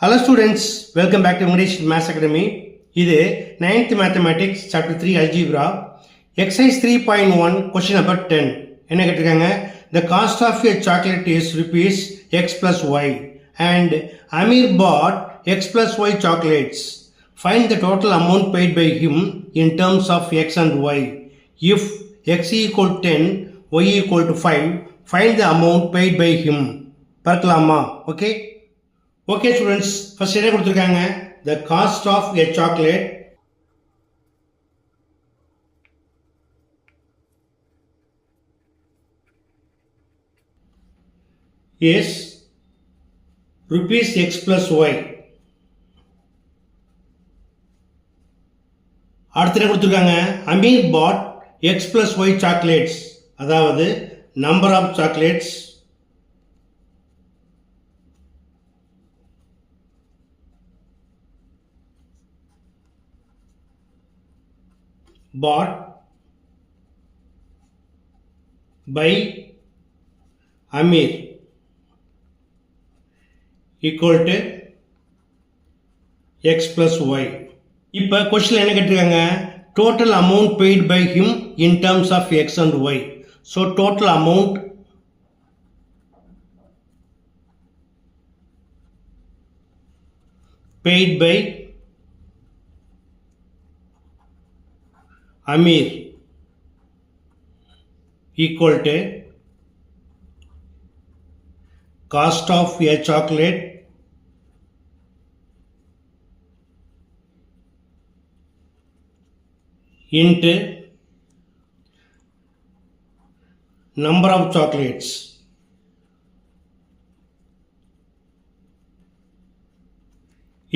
Hello students, welcome back to English Maths Academy. இது 9th Mathematics Chapter 3 Algebra Exercise 3.1 Question number 10. என்ன கேட்டிருக்காங்க? The cost of a chocolate is rupees x plus y and Amir bought x plus y chocolates. Find the total amount paid by him in terms of x and y. If x equal 10, y equal to 5, find the amount paid by him. பார்க்கலாமா? Okay? Okay students, first என்ன கொடுத்திருக்காங்க? The cost of a chocolate is rupees x plus y. அடுத்து என்ன கொடுத்திருக்காங்க? Amir bought x plus y chocolates. அதாவது number of chocolates bought by Amir equal to x plus y. இப்போ question என்ன கேட்டிருக்காங்க? Total amount paid by him in terms of x and y. So total amount paid by Amir equal to cost of a chocolate into number of chocolates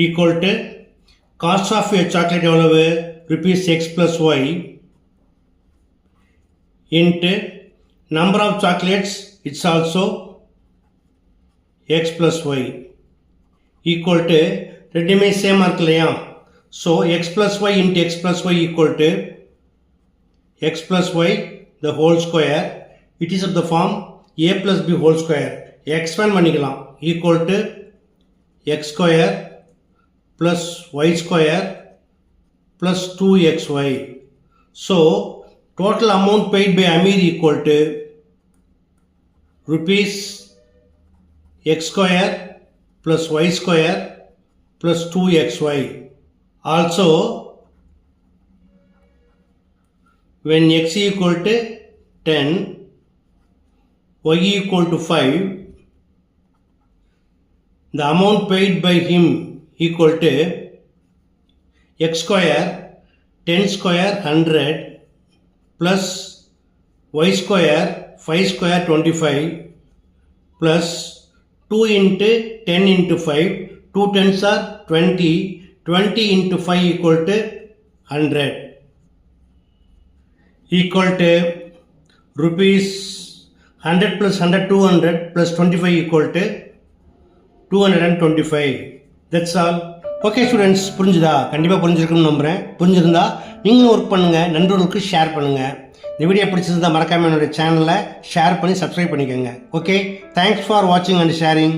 equal to cost of a chocolate எவ்வளவு? rupees x plus y into number of chocolates, it's also x plus y equal to ரெண்டுமே சேமா இருக்கு இல்லையா? So x plus y into x plus y equal to x plus y the whole square. It is of the form a plus b whole square. expand பண்ணிக்கலாம் equal to x square plus y square plus 2xy. So total amount paid by Amir equal to rupees x square plus y square plus 2xy. Also when x equal to 10, y equal to 5, the amount paid by him equal to x square 10 square 100 plus y square 5 square 25 plus 2 into 10 into 5, 2 tens are 20, 20 into 5 equal to 100 equal to rupees 100 plus 100 200 plus 25 equal to 225. That's all. Okay students, புரிஞ்சுதா? கண்டிப்பாக புரிஞ்சிருக்குன்னு நம்புகிறேன். புரிஞ்சிருந்தா நீங்களும் work பண்ணுங்கள், நண்பர்களுக்கு share பண்ணுங்கள். இந்த video பிடிச்சிருந்தா மறக்காமல் என்னோடய சேனலை ஷேர் பண்ணி சப்ஸ்கிரைப் பண்ணிக்கோங்க. ஓகே, தேங்க்ஸ் ஃபார் வாட்சிங் அண்ட் ஷேரிங்.